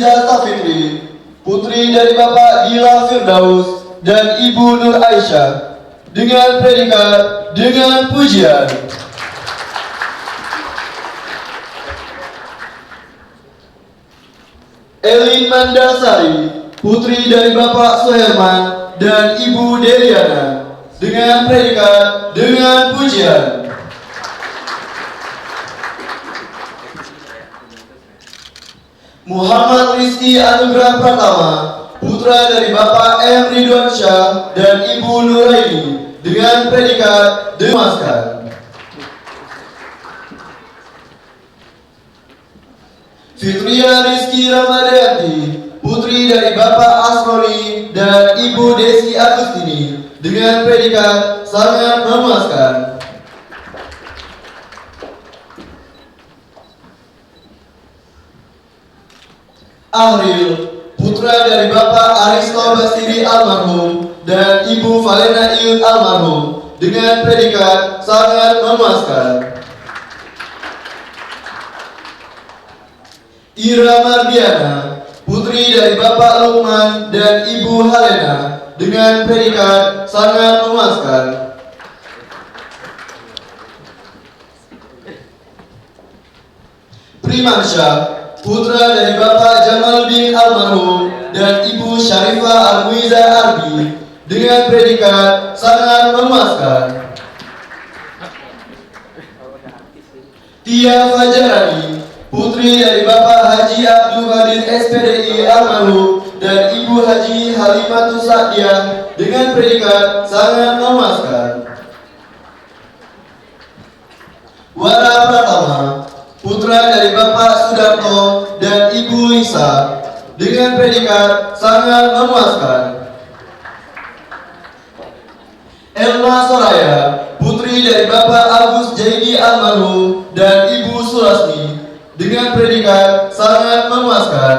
Khadijah Safitri, putri dari Bapak Gila Firdaus dan Ibu Nur Aisyah, dengan predikat dengan pujian. Elin Mandasari, putri dari Bapak Suherman dan Ibu Deliana, dengan predikat dengan pujian. Muhammad Rizky Anugrah Pratama, putra dari Bapak M. Ridwan Syah dan Ibu Nuraini, dengan predikat demaskan. Fitria Rizky Ramadhanti, putri dari Bapak Asroni dan Ibu Desi Agustini, dengan predikat sangat memuaskan. Ahril, putra dari Bapak Aristo Basiri almarhum dan Ibu Valena Iut almarhum, dengan predikat sangat memuaskan. Ira Mardiana, putri dari Bapak Lukman dan Ibu Halena, dengan predikat sangat memuaskan. Primansyah, putra dari Bapak Jamaluddin almarhum dan Ibu Syarifah Armuiza Arbi, dengan predikat sangat memuaskan. Tia Fajarani, putri dari Bapak Haji Abdul Qadir SPDI almarhum dan Ibu Haji Halimatus Sa'diah, dengan predikat sangat memuaskan. Wara Pratama, putra dari Bapak Sudarto dan Ibu Lisa, dengan predikat sangat memuaskan. Elma Soraya, putri dari Bapak Agus Jaidi almarhum dan Ibu Sulasni, dengan predikat sangat memuaskan.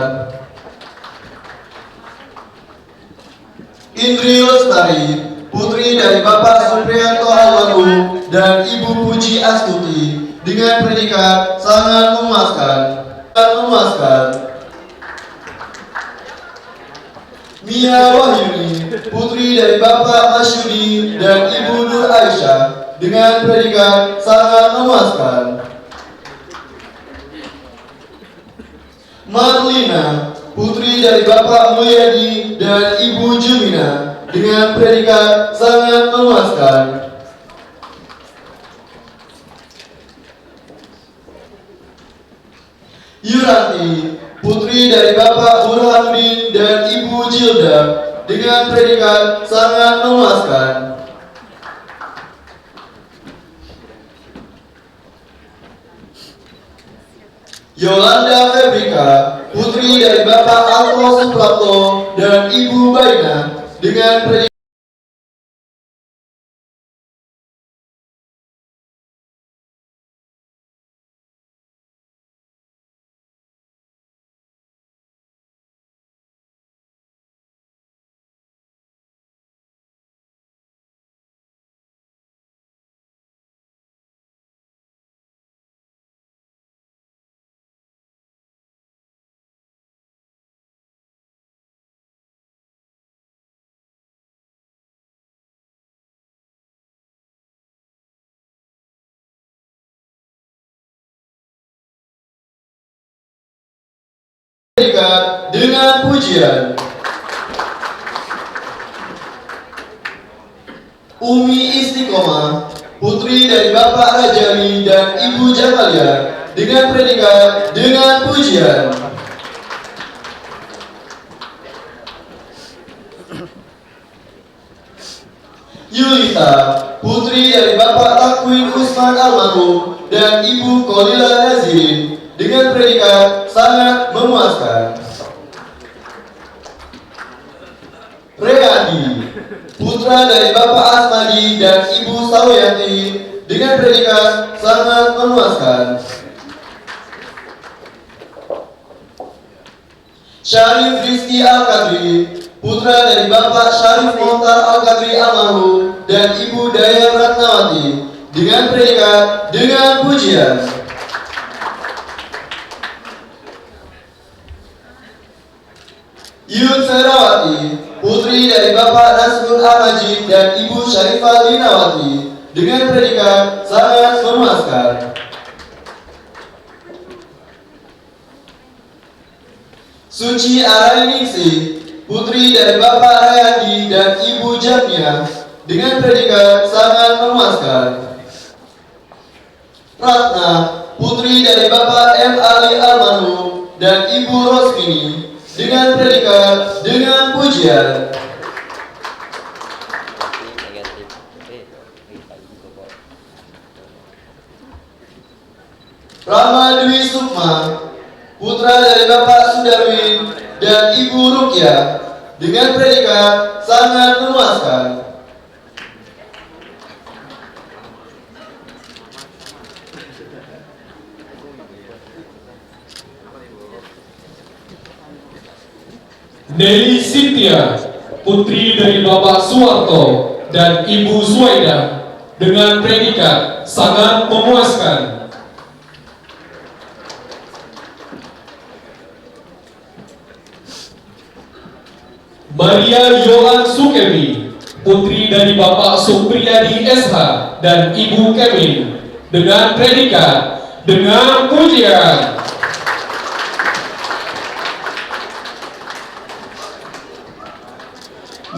Indri Lestari, putri dari Bapak Supriyanto almarhum dan Ibu Puji Astuti, dengan predikat sangat memuaskan. Mia Wahyuni, putri dari Bapak Masyudi dan Ibu Nur Aisyah, dengan predikat sangat memuaskan. Marlina, putri dari Bapak Mulyadi dan Ibu Jumina, dengan predikat sangat memuaskan. Yuranti, putri dari Bapak Burhanuddin dan Ibu Jilda, dengan predikat sangat memuaskan. Yolanda Febrika, putri dari Bapak Alto Suprapto dan Ibu Baina, dengan predikat dengan pujian. Umi Istiqomah, putri dari Bapak Rajali dan Ibu Jamalia, dengan predikat dengan pujian. Yulita, putri dari Bapak Takwin Usman almarhum dan Ibu Kolila Nazirin, dengan predikat sangat memuaskan. Readi, putra dari Bapak Asmadi dan Ibu Sawyati, dengan predikat sangat memuaskan. Syarif Rizky Al-Qadri, putra dari Bapak Syarif Montar Al-Qadri almarhum dan Ibu Dayang Ratnawati, dengan predikat dengan pujian. Yun Ferawati, putri dari Bapak Nasrul Amajid dan Ibu Syarifah Linawati, dengan predikat sangat memuaskan. Suci Arainingsi, putri dari Bapak Rayandi dan Ibu Jamia, dengan predikat sangat memuaskan. Ratna, putri dari Bapak M. Ali Almarhum dan Ibu Rosmini, dengan predikat dengan pujian. Rama Dwi Sukma, putra dari Bapak Sudarwin dan Ibu Rukyah, dengan predikat sangat memuaskan. Nelly Cynthia, putri dari Bapak Suwarto dan Ibu Suwaida, dengan predikat sangat memuaskan. Maria Yohan Sukewi, putri dari Bapak Supriyadi SH dan Ibu Kevin, dengan predikat dengan pujian.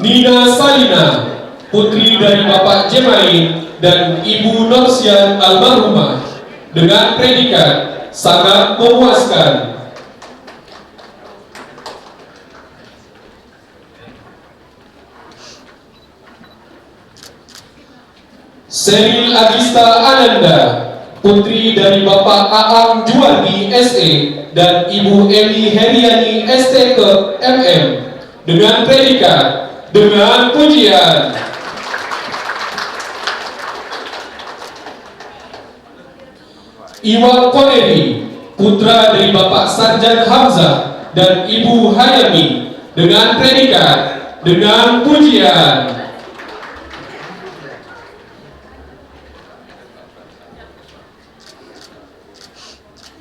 Nina Salina, putri dari Bapak Jemain dan Ibu Norsian Almarhumah, dengan predikat sangat memuaskan. Seril Agista Ananda, putri dari Bapak Aang Juwardi SE dan Ibu Eli Heriani ST ke MM, dengan predikat dengan pujian. Iwan Koneri, putra dari Bapak Sarjan Hamzah dan Ibu Hayami, dengan predikat dengan pujian.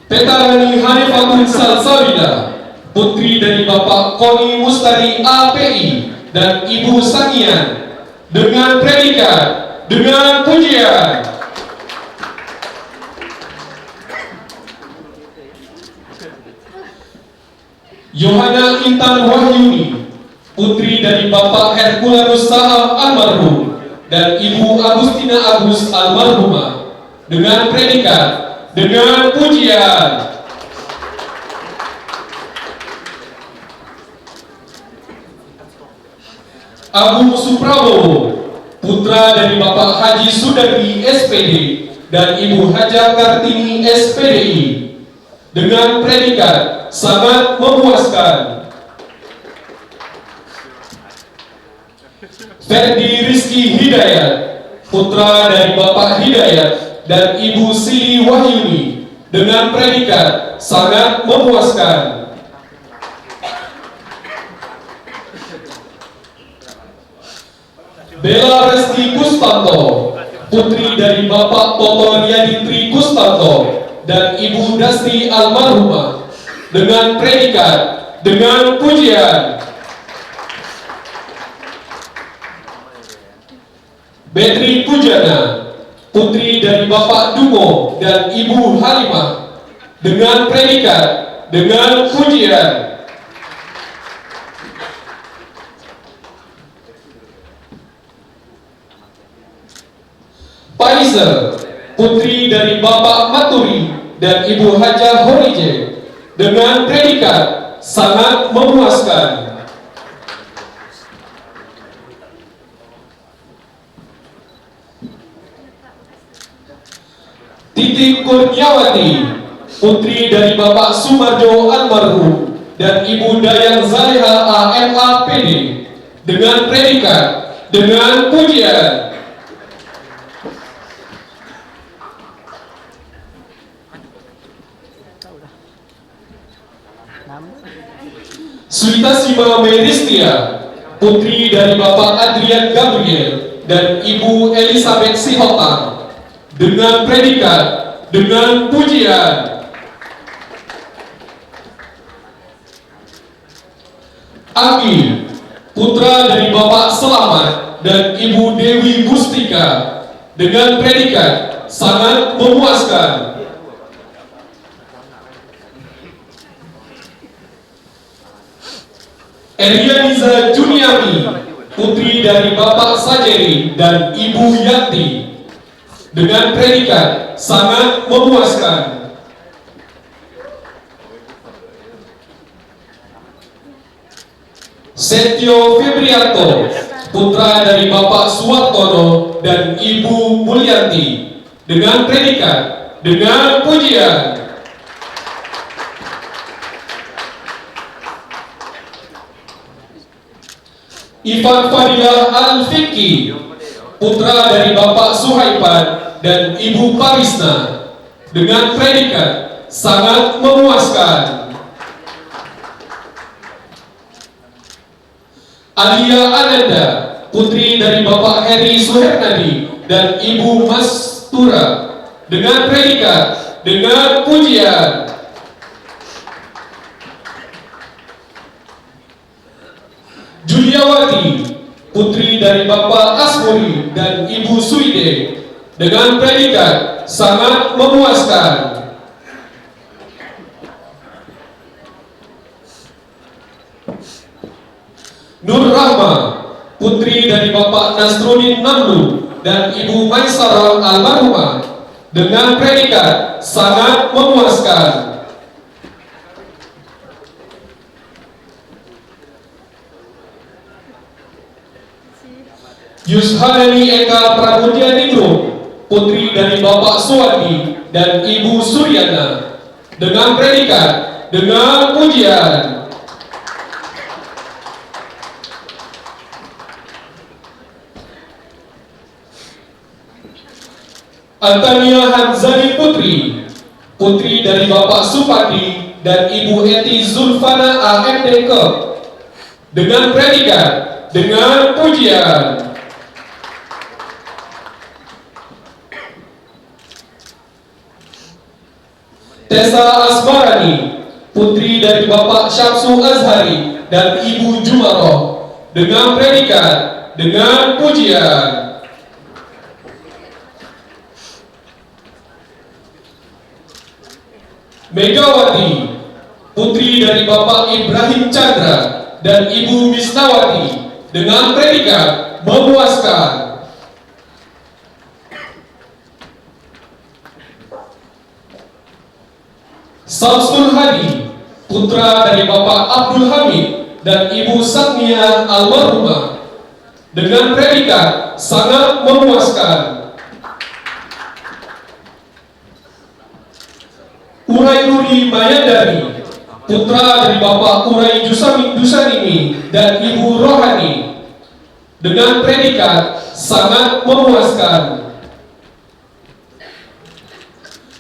Petarani Hanifatun Salsabila, putri dari Bapak Koni Mustari API dan Ibu Sangian, dengan predikat dengan pujian. Yohana Intan Wahyuni, putri dari Bapak Herculanus Saham Almarhum dan Ibu Agustina Agus Almarhumah, dengan predikat dengan pujian. Agung Suprabowo, putra dari Bapak Haji Sudardi SPD dan Ibu Haja Kartini SPDI, dengan predikat sangat memuaskan. Ferdi Rizky Hidayat, putra dari Bapak Hidayat dan Ibu Sili Wahyuni, dengan predikat sangat memuaskan. Bella Resti Kustanto, putri dari Bapak Toto Riyaditri Kustanto dan Ibu Dasti Almarhumah, dengan predikat dengan pujian. Betri Pujana, putri dari Bapak Dumo dan Ibu Halimah, dengan predikat dengan pujian. Paisa, putri dari Bapak Maturi dan Ibu Haja Horije, dengan predikat sangat memuaskan. Titi Kurniawati, putri dari Bapak Sumarjo Almarhum dan Ibu Dayang Zaleha AMAPD, dengan predikat dengan pujian. Suitasima Meristia, putri dari Bapak Adrian Gabriel dan Ibu Elizabeth Sihotang, dengan predikat dengan pujian. Agi, putra dari Bapak Selamat dan Ibu Dewi Mustika, dengan predikat sangat memuaskan. Erianiza Juniami, putri dari Bapak Sajeri dan Ibu Yanti, dengan predikat sangat memuaskan. Setio Febrianto, putra dari Bapak Suwartono dan Ibu Mulyanti, dengan predikat dengan pujian. Ivan Fadilah Al-Fikri, putra dari Bapak Suhaipan dan Ibu Parisna, dengan predikat sangat memuaskan. Alia Ananda, putri dari Bapak Heri Suhernadi dan Ibu Mastura, dengan predikat dengan pujian. Juliawati, putri dari Bapak Asmuri dan Ibu Suide, dengan predikat sangat memuaskan. Nur Rahma, putri dari Bapak Nasruddin Namlu dan Ibu Maisarah Almarhumah, dengan predikat sangat memuaskan. Yushanani Eka Pramudia Ningrum, putri dari Bapak Suwandi dan Ibu Suryana, dengan predikat dengan pujian. Antania Hanzani Putri, putri dari Bapak Supadi dan Ibu Eti Zulfana AMDK, dengan predikat dengan pujian. Tessa Asmarani, putri dari Bapak Syamsu Azhari dan Ibu Jumaroh, dengan predikat dengan pujian. Megawati, putri dari Bapak Ibrahim Chandra dan Ibu Misnawati, dengan predikat memuaskan. Samsul Hadi, putra dari Bapak Abdul Hamid dan Ibu Satnia Almarhumah, dengan predikat sangat memuaskan. Urai Rudi Mayandari, putra dari Bapak Urai Jusamin Dusanimi dan Ibu Rohani, dengan predikat sangat memuaskan.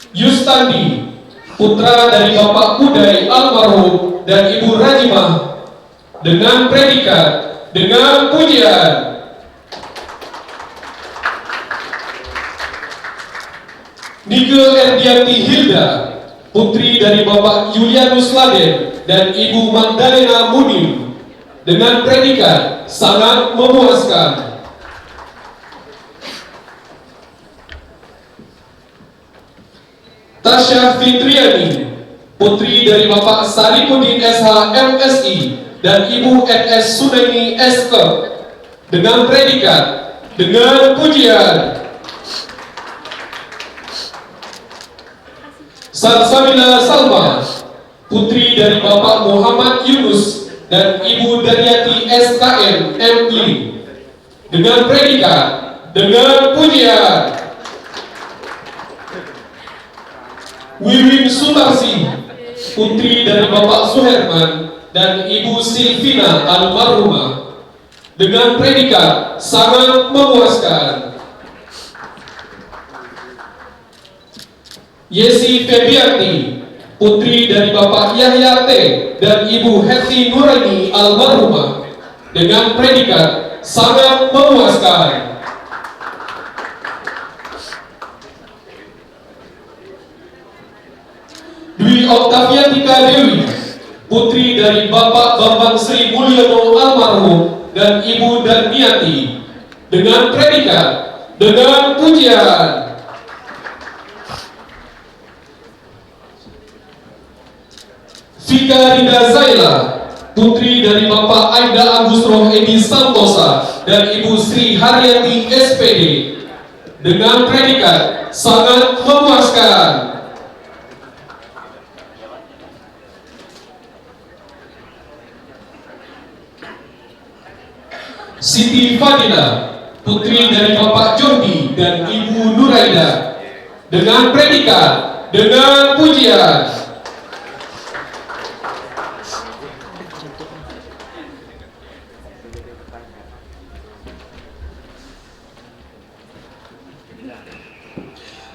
Yustandi, putra dari Bapak Udai Almarhum dan Ibu Rajimah, dengan predikat dengan pujian. Nike Erdianti Hilda, putri dari Bapak Julianus Laden dan Ibu Magdalena Munim, dengan predikat sangat memuaskan. Tasya Fitriani, putri dari Bapak Saripudin SH MSI dan Ibu NS Sunaini SK, dengan predikat dengan pujian. Salsabila Salma, putri dari Bapak Muhammad Yunus dan Ibu Daryati SKM MI, dengan predikat dengan pujian. Wiwin Sutarsi, putri dari Bapak Suherman dan Ibu Silvina Almarhumah, dengan predikat sangat memuaskan. Yesi Febianti, putri dari Bapak Yahya T dan Ibu Heti Nuraini Almarhumah, dengan predikat sangat memuaskan. Dwi Oktaviantika Dewi, putri dari Bapak Bambang Sri Mulyono almarhum dan Ibu Darmiati, dengan predikat, dengan pujian. Vika Rinda Zaila, putri dari Bapak Aida Agustroh Edi Santosa dan Ibu Sri Haryati SPD, dengan predikat sangat memuaskan. Siti Fadila, putri dari Bapak Jordi dan Ibu Nuraida, dengan predikat, dengan pujian.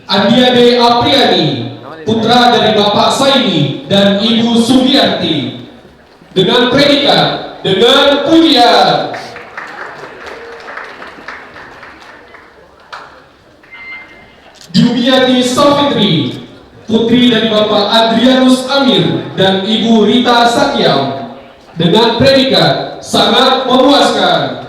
Adiade Apriani, putra dari Bapak Saini dan Ibu Sugiyarti, dengan predikat, dengan pujian. Jumiati Savitri, putri dari Bapak Adrianus Amir dan Ibu Rita Sakyam, dengan predikat sangat memuaskan.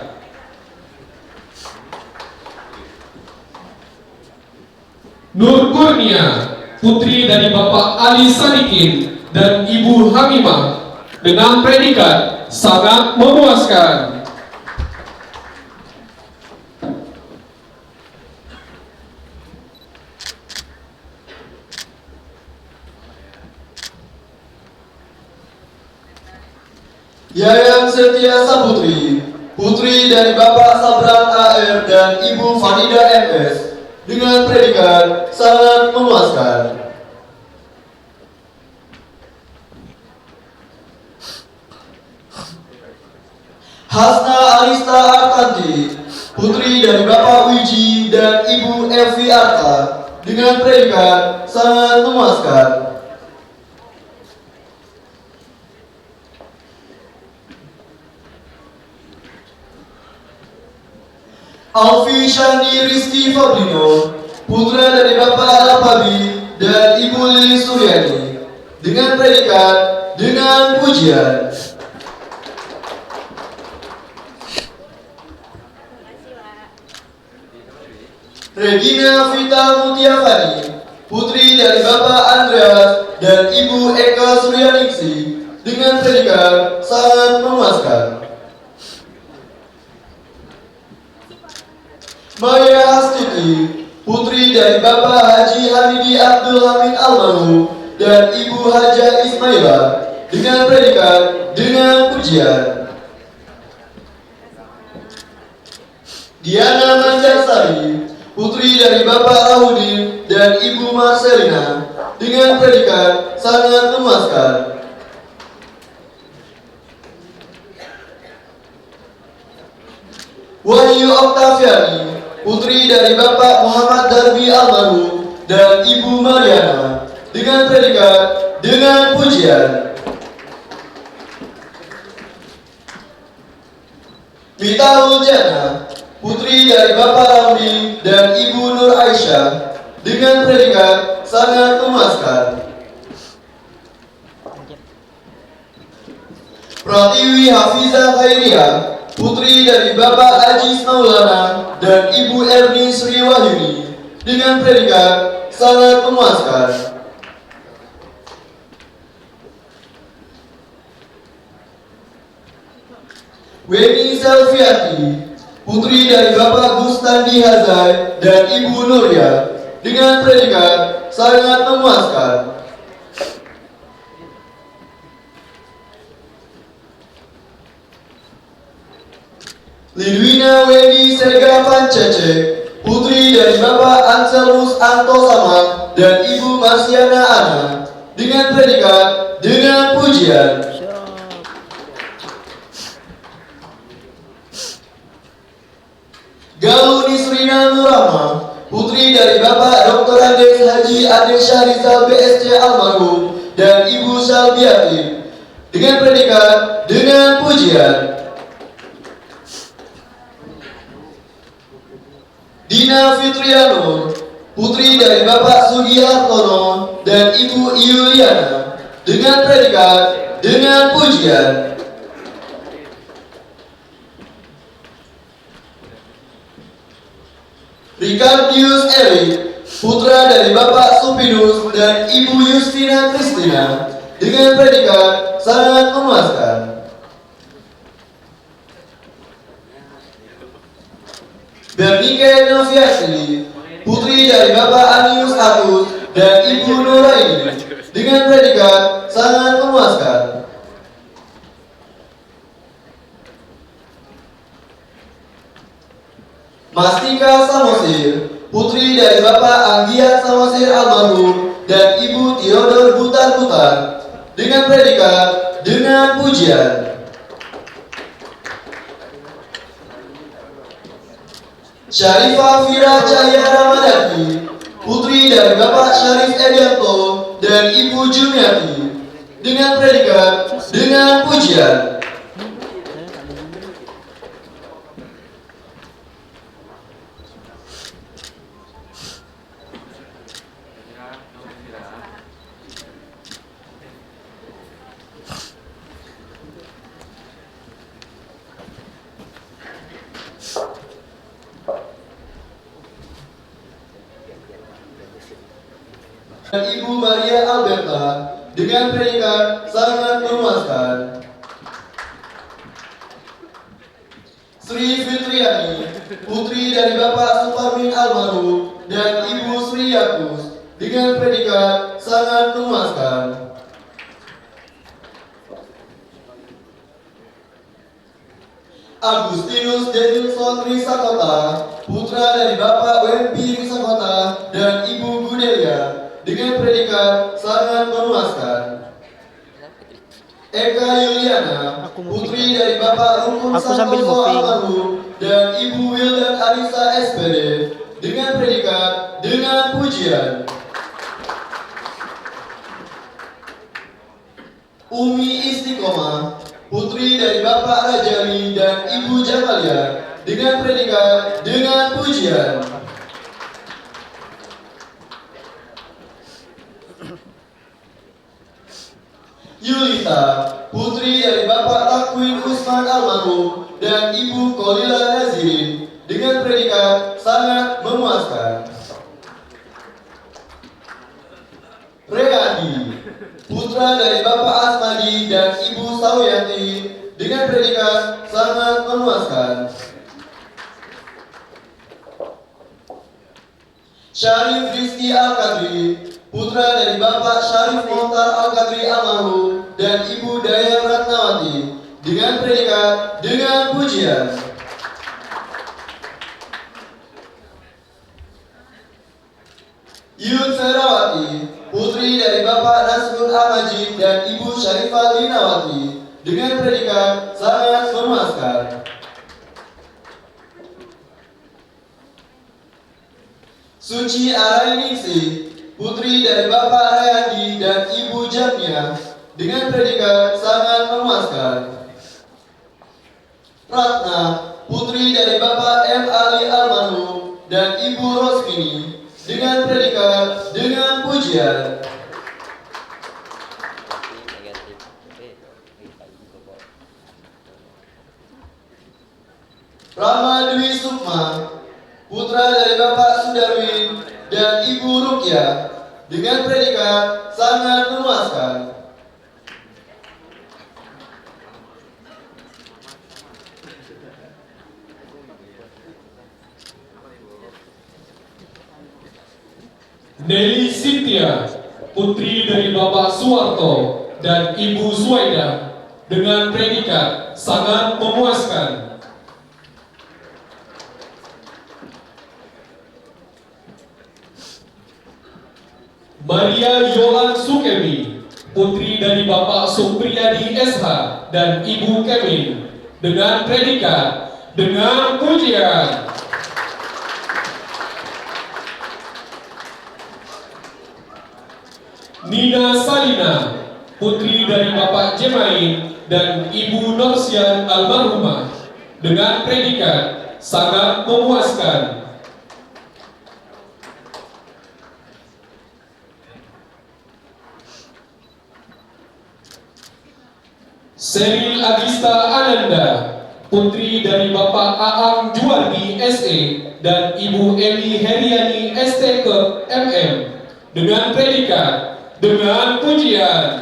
Nur Kurnia, putri dari Bapak Ali Sadikin dan Ibu Hamimah, dengan predikat sangat memuaskan. Yayang Setia Saputri, putri dari Bapak Sabran AR dan Ibu Fanida MS, dengan predikat sangat memuaskan. Hasna Arista Artanti, putri dari Bapak Wiji dan Ibu Evi Arta, dengan predikat sangat memuaskan. Alfi Shani Rizky Fabrino, putra dari Bapak Alapabi dan Ibu Lili Suryani, dengan predikat, dengan pujian. Regina Vita Mutiafani, putri dari Bapak Andreas dan Ibu Eka Suryaningsi, dengan predikat sangat memuaskan. Maya Hastuti, putri dari Bapak Haji Hamidi Abdul Hamid almarhum dan Ibu Haja Ismaila, dengan predikat, dengan pujian. Diana Manjarsari, putri dari Bapak Rahudin dan Ibu Marcelina, dengan predikat sangat memuaskan. Wahyu Oktaviani, putri dari Bapak Muhammad Darbi almarhum dan Ibu Mariana, dengan predikat, dengan pujian. Mitahul Jana, putri dari Bapak Ramli dan Ibu Nur Aisyah, dengan predikat sangat memuaskan. Pratiwi Hafizah Khairiyah, putri dari Bapak Ajis Maulana dan Ibu Erni Sri Wahyuni, dengan predikat sangat memuaskan. Weni Selviati, putri dari Bapak Gustandi Hazai dan Ibu Nuria, dengan predikat sangat memuaskan. Lidwina Weni Sega Pancece, putri dari Bapak Anselmus Anto Samad dan Ibu Marsiana Ana, dengan predikat, dengan pujian. Galuh Nisrina Nurama, putri dari Bapak Dr. Andes Haji Ade Syahrizal BSC almarhum dan Ibu Salbiati, dengan predikat, dengan pujian. Dina Fitriano, putri dari Bapak Sugihartono dan Ibu Yuliana, dengan predikat, dengan pujian. Ricardius Eric, putra dari Bapak Supinus dan Ibu Justina Kristina, dengan predikat sangat memuaskan. Bernike Noviasli, putri dari Bapak Anius Agus dan Ibu Nuraini, dengan predikat sangat memuaskan. Mastika Samosir, putri dari Bapak Anggia Samosir almarhum dan Ibu Theodor Butar-Butar, dengan predikat dengan pujian. Syarifah Fira Cahya Ramadhani, putri dari Bapak Syarif Edianto dan Ibu Jumiati, dengan predikat dengan pujian. Dan Ibu Maria Alberta, dengan predikat sangat memuaskan. Sri Fitriani, putri dari Bapak Suparmin almarhum dan Ibu Sri Yakus, dengan predikat sangat memuaskan. Agustinus Denilson Risakota, putra dari Bapak Wempi Risakota dan Ibu Gudelia, dengan predikat sangat memuaskan. Eka Yuliana, putri dari Bapak Rukun Santoso almarhum dan Ibu Wildan Arisa SPD, dengan predikat dengan pujian. Umi Istiqomah, putri dari Bapak Rajali dan Ibu Jamalia, dengan predikat dengan pujian. Yulita, putri dari Bapak Takwin Usman almarhum dan Ibu Kolila Nazirin, dengan predikat sangat memuaskan. Readi, putra dari Bapak Asmadi dan Ibu Sawiyanti, dengan predikat sangat memuaskan. Syarif Rizki Al-Kadri, putra dari Bapak Syarif Montar Al-Kadri almarhum dan Ibu Dayang Ratnawati, dengan predikat dengan pujian. Yun Ferawati, putri dari Bapak Nasrul Amajid dan Ibu Syarifah Linawati, dengan predikat sangat memuaskan. Suci Arainingsih, putri dari Bapak Rayandi dan Ibu Jamnia, dengan predikat sangat memuaskan. Ratna, putri dari Bapak M. Ali almarhum dan Ibu Rosmini, dengan predikat dengan pujian. Rama Dwi Sukma, putra dari Bapak Sudarwin dan Ibu Rukyah, dengan predikat sangat memuaskan. Nelly Cynthia, putri dari Bapak Suwarto dan Ibu Suwaida, dengan predikat sangat memuaskan. Maria Yolan Sukemi, putri dari Bapak Supriyadi SH dan Ibu Kemin, dengan predikat dengan pujian. Nina Salina, putri dari Bapak Jemain dan Ibu Norsian almarhumah, dengan predikat sangat memuaskan. Seril Agista Ananda, putri dari Bapak Aang Juwardi SE dan Ibu Eli Heriani STK MM, dengan predikat, dengan pujian.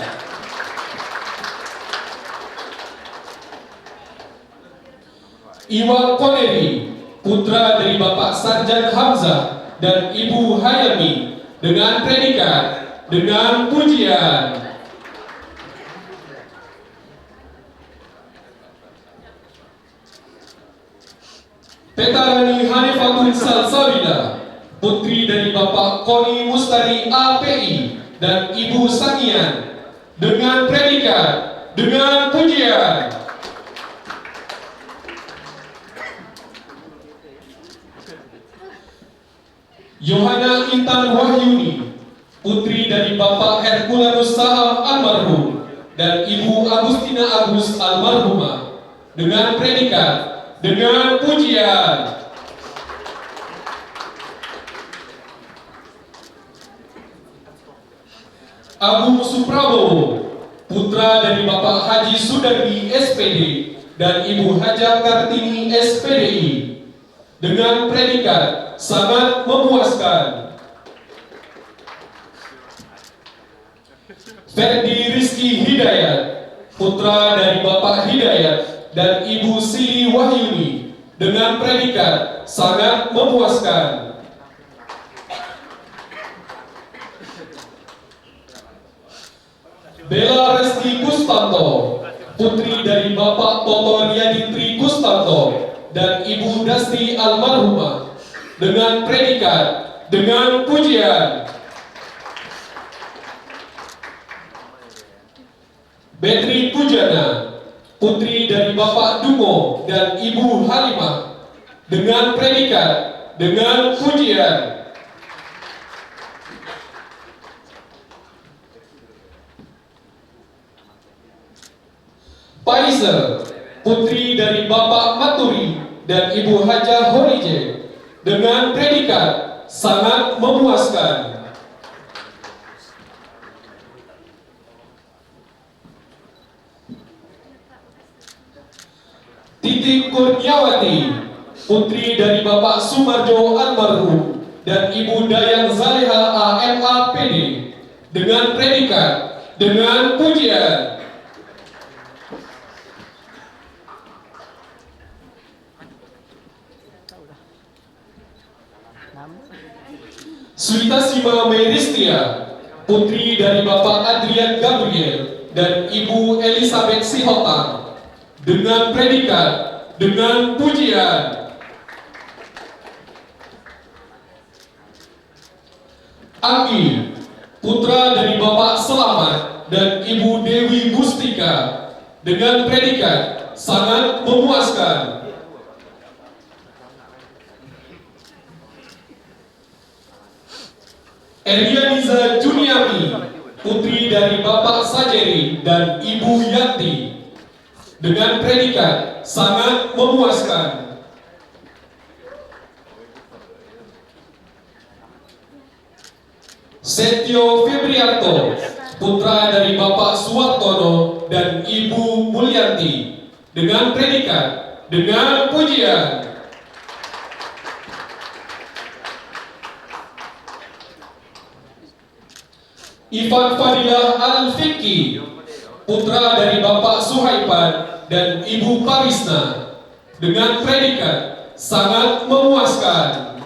Iwan Koneri, putra dari Bapak Sarjan Hamzah dan Ibu Hayami, dengan predikat, dengan pujian. Petarani Hanifatun Salsabila, putri dari Bapak Koni Mustari API dan Ibu Sangian, dengan predikat, dengan pujian. Yohana Intan Wahyuni, putri dari Bapak Herculanus Saham almarhum dan Ibu Agustina Agus almarhumah, dengan predikat, dengan pujian. Agung Suprabowo, putra dari Bapak Haji Sudardi SPD dan Ibu Haja Kartini SPDI, dengan predikat, sangat memuaskan. Ferdi Rizky Hidayat, putra dari Bapak Hidayat dan Ibu Sili Wahyuni, dengan predikat, sangat memuaskan. Bella Resti Kustanto, putri dari Bapak Toto Riyaditri Kustanto dan Ibu Dasti almarhumah, dengan predikat, dengan pujian. Betri Pujana, putri dari Bapak Dungo dan Ibu Halimah, dengan predikat, dengan pujian. Paiser, putri dari Bapak Maturi dan Ibu Haja Horije, dengan predikat, sangat memuaskan. Titi Kurniawati, putri dari Bapak Sumarjo almarhum dan Ibu Dayang Zaleha AMAPD, dengan predikat, dengan pujian. Suitasima Meristia, putri dari Bapak Adrian Gabriel dan Ibu Elizabeth Sihotang, dengan predikat, dengan pujian. Anggi, putra dari Bapak Selamat dan Ibu Dewi Mustika, dengan predikat, sangat memuaskan. Erianiza Juniami, putri dari Bapak Sajeri dan Ibu Yanti, dengan predikat, sangat memuaskan. Setio Febrianto, putra dari Bapak Suwartono dan Ibu Mulyanti, dengan predikat, dengan pujian. Ivan Fadilah Al-Fikri, putra dari Bapak Suhaipan dan Ibu Parisna, dengan predikat, sangat memuaskan.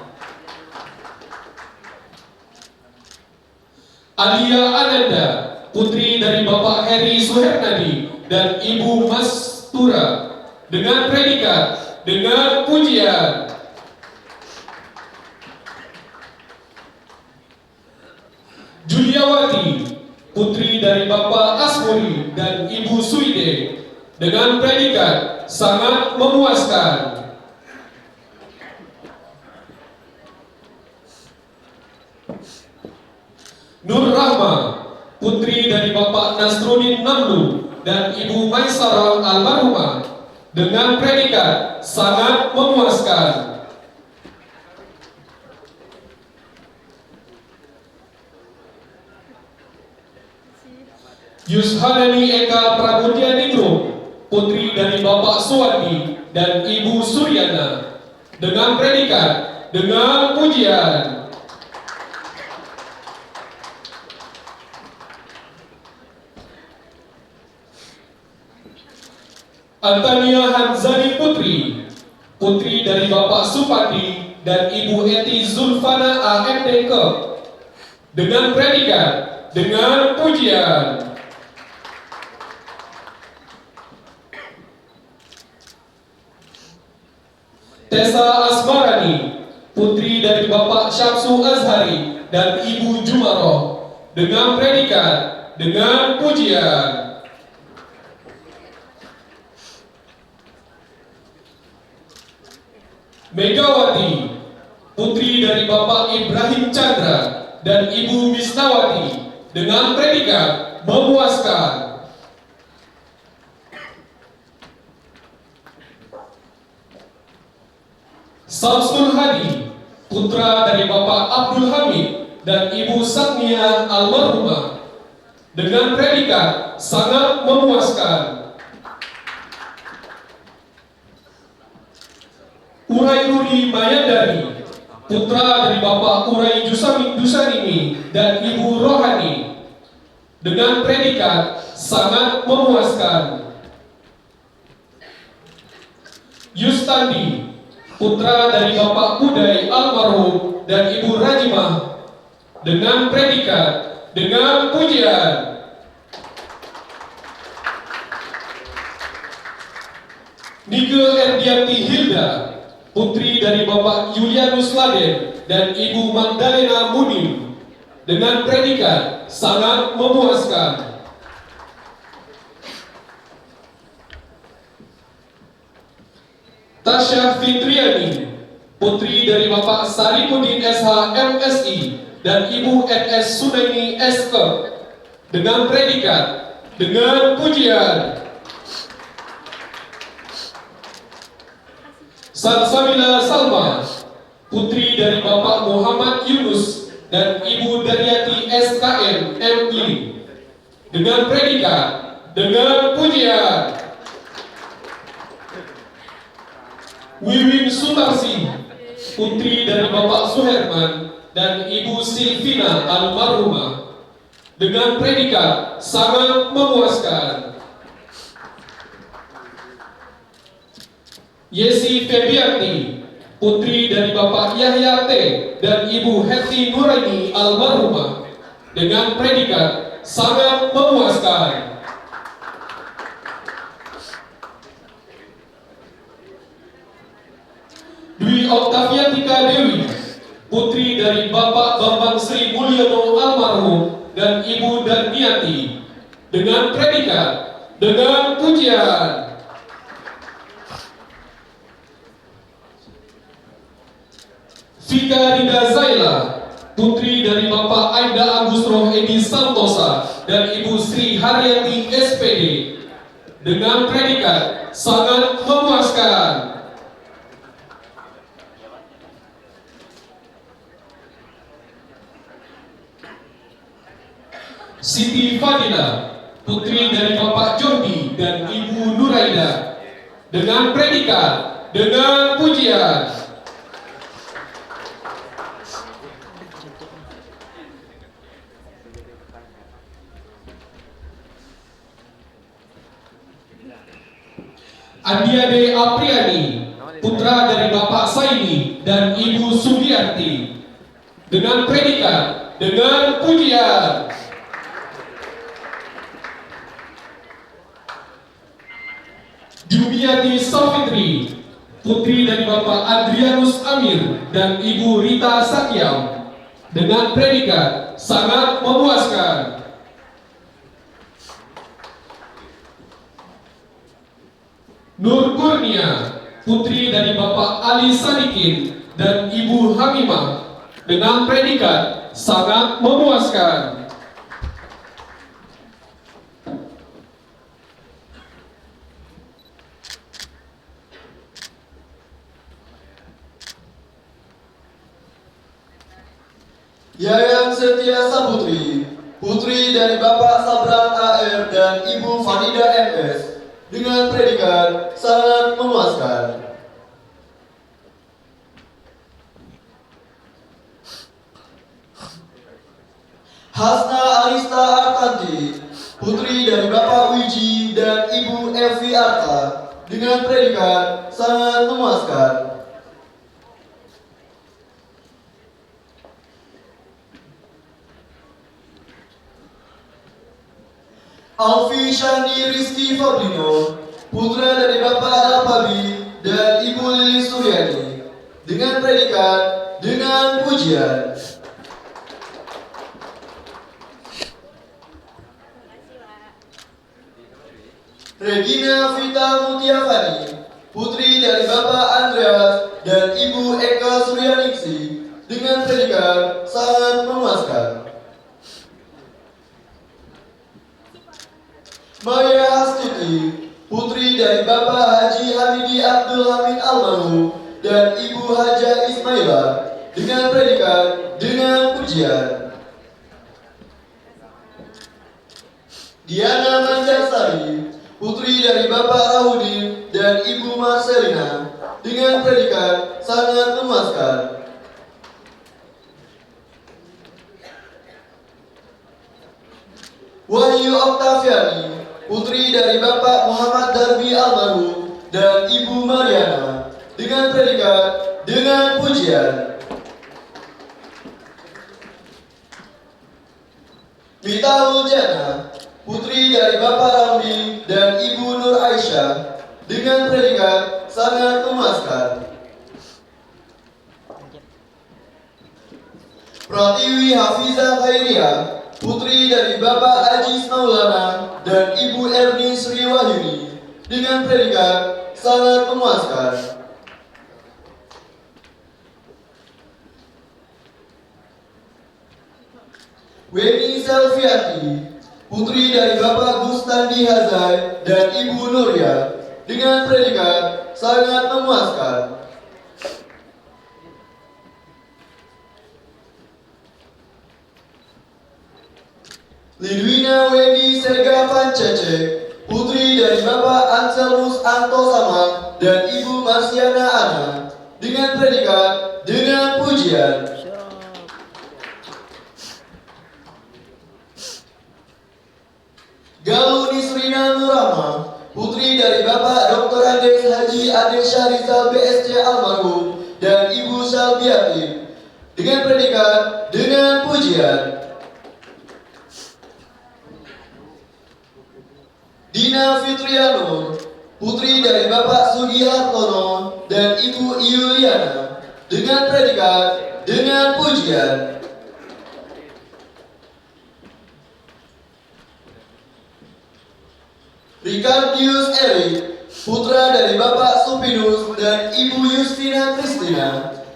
Alia Ananda, putri dari Bapak Heri Suhernadi dan Ibu Mastura, dengan predikat, dengan pujian. Juliawati, putri dari Bapak Asmuri dan Ibu Suide, dengan predikat, sangat memuaskan. Nur Rahma, putri dari Bapak Nasruddin Namlu dan Ibu Maisarah almarhumah, dengan predikat, sangat memuaskan. Yushanani Eka Pramudia Ningrum, putri dari Bapak Suwandi dan Ibu Suryana, dengan predikat, dengan pujian. Antania Hanzani Putri, putri dari Bapak Supandi dan Ibu Eti Zulfana AMD Kep, dengan predikat, dengan pujian. Tessa Asmarani, putri dari Bapak Syamsu Azhari dan Ibu Jumaroh, dengan predikat, dengan pujian. Megawati, putri dari Bapak Ibrahim Chandra dan Ibu Misnawati, dengan predikat, memuaskan. Samsul Hadi, putra dari Bapak Abdul Hamid dan Ibu Satnia almarhumah, dengan predikat, sangat memuaskan. Urai Rudi Mayandari, putra dari Bapak Urai Dusanimi dan Ibu Rohani, dengan predikat, sangat memuaskan. Yustandi, putra dari Bapak Uday almarhum dan Ibu Rajimah, dengan predikat, dengan pujian. Nike Erdianti Hilda, putri dari Bapak Julianus Laden dan Ibu Magdalena Munim, dengan predikat, sangat memuaskan. Tasya Fitriani, putri dari Bapak Saripudin SH MSI dan Ibu NS Sunaini SK, dengan predikat, dengan pujian. Salsabila Salma, putri dari Bapak Muhammad Yunus dan Ibu Daryati SKM MI, dengan predikat, dengan pujian. Wiwin Sutarsi, putri dari Bapak Suherman dan Ibu Silvina almarhumah, dengan predikat, sangat memuaskan. Yesi Febianti, putri dari Bapak Yahya T dan Ibu Heti Nuraini almarhumah, dengan predikat, sangat memuaskan. Dwi Oktaviatika Dewi, putri dari Bapak Bambang Sri Mulyono almarhum dan Ibu Darmiati, dengan predikat, dengan pujian. Vika Rida Zaila, putri dari Bapak Aida Agustroh Edi Santosa dan Ibu Sri Haryati SPD, dengan predikat, sangat memuaskan. Siti Fadila, putri dari Bapak Jordi dan Ibu Nuraida, dengan predikat, dengan pujian. Andiade Apriani, putra dari Bapak Saini dan Ibu Sugiyarti, dengan predikat, dengan pujian. Jumiati Safitri, putri dari Bapak Adrianus Amir dan Ibu Rita Sakyam, dengan predikat, sangat memuaskan. Nur Kurnia, putri dari Bapak Ali Sadikin dan Ibu Hamimah, dengan predikat, sangat memuaskan. Yayan Setia Saputri, putri dari Bapak Sabran AR dan Ibu Fanida MS, dengan predikat sangat memuaskan. Hasna Arista Artanti, putri dari Bapak Wiji dan Ibu Evi Arta, dengan predikat sangat memuaskan. Alfi Shani Rizky Fabrino, putra dari Bapak Alpabi dan Ibu Lili Suryani, dengan predikat dengan pujian. Regina Vita Mutiavani, putri dari Bapak Andreas dan Ibu Eka Suryaningsi, dengan predikat sangat memuaskan. Maya Astuti, putri dari Bapak Haji Hamidi Abdul Hamid Almarhum dan Ibu Haja Ismaila, dengan predikat dengan pujian. Diana Manjasari, putri dari Bapak Rahudin dan Ibu Marcelina, dengan predikat sangat memuaskan. Wahyu Oktaviani, putri dari Bapak Muhammad Darbi Almarhum dan Ibu Mariana, dengan predikat dengan pujian. Mitahul Jana, putri dari Bapak Ramli dan Ibu Nur Aisyah, dengan predikat sangat memuaskan. Pratiwi Hafiza Khairia, putri dari Bapak Ajis Maulana dan Ibu Erni Sri Wahyuni, dengan predikat sangat memuaskan. Weni Selviati, putri dari Bapak Gustandi Hazai dan Ibu Nuria, dengan predikat sangat memuaskan. Lidwina Wendy Sega Pancece, putri dari Bapak Anselmus Anto Samad dan Ibu Marsiana Ana, dengan predikat dengan pujian. Galuh Nisrina Nurama, putri dari Bapak Dr. Andes Haji Ade Syarizal BSC Almarhum dan Ibu Salbiati, dengan predikat dengan pujian. Dina Fitriano, putri dari Bapak Sugi Hartono dan Ibu Yuliana, dengan predikat dengan pujian. Ricardius Eric, putra dari Bapak Supinus dan Ibu Justina Kristina,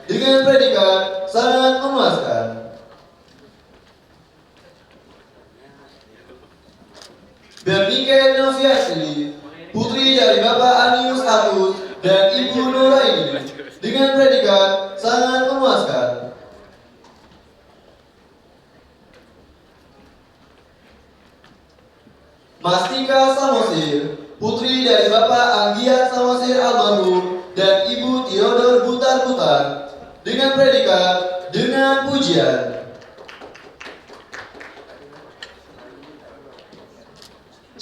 dengan predikat sangat memuaskan. Bernike Noviasli, putri dari Bapak Anius Atus dan Ibu Nuraini, dengan predikat sangat memuaskan. Mastika Samosir, putri dari Bapak Anggiat Samosir Almarhum dan Ibu Theodor Butar-Butar, dengan predikat dengan pujian.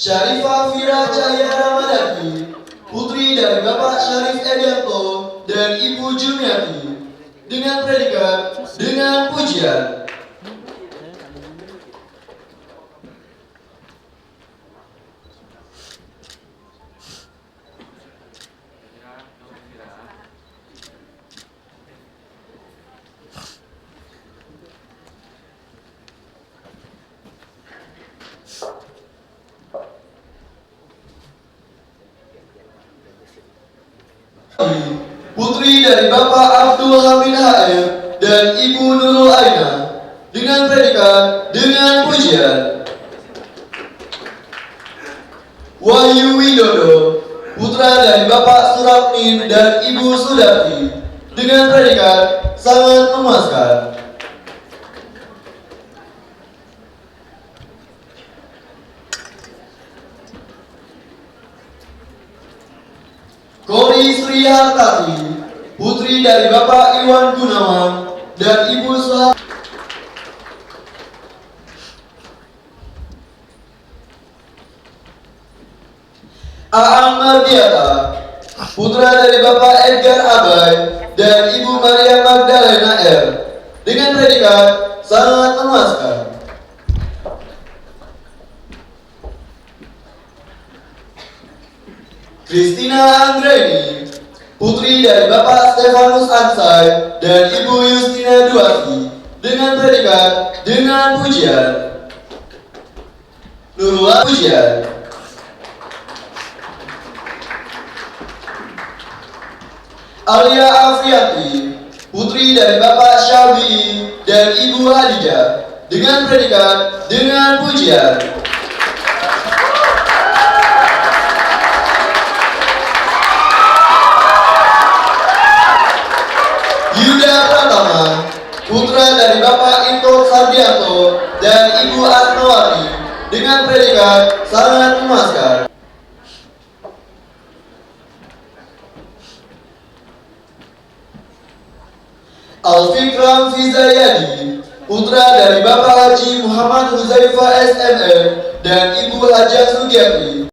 Syarifah Fira Cahya Ramadhani, putri dari Bapak Syarif Edianto dan Ibu Jumiati, dengan predikat dengan pujian. Putri dari Bapak Abdul Hamid HM dan Ibu Nurul Aina, dengan predikat dengan pujian. Wahyu Widodo, putra dari Bapak Surapnin dan Ibu Sudarti, dengan predikat sangat memuaskan. Poli Sri Hartati, putri dari Bapak Iwan Gunawan dan Ibu Suha. Aang Mardiata, putra dari Bapak Edgar Abai dan Ibu Maria Magdalena R, dengan predikat sangat memuaskan. Christina Anggreni, putri dari Bapak Stefanus Ansai dan Ibu Justina Duarti, dengan predikat dengan pujian. Nurul pujian. Alia Afriati, putri dari Bapak Syabi dan Ibu Hadijah, dengan predikat dengan pujian. Yuda Pratama, putra dari Bapak Ito Sardianto dan Ibu Asnawati, dengan predikat sangat memuaskan. Alfikram Fizayadi, putra dari Bapak Haji Muhammad Huzaifah SMM dan Ibu Hajah Sugiyati,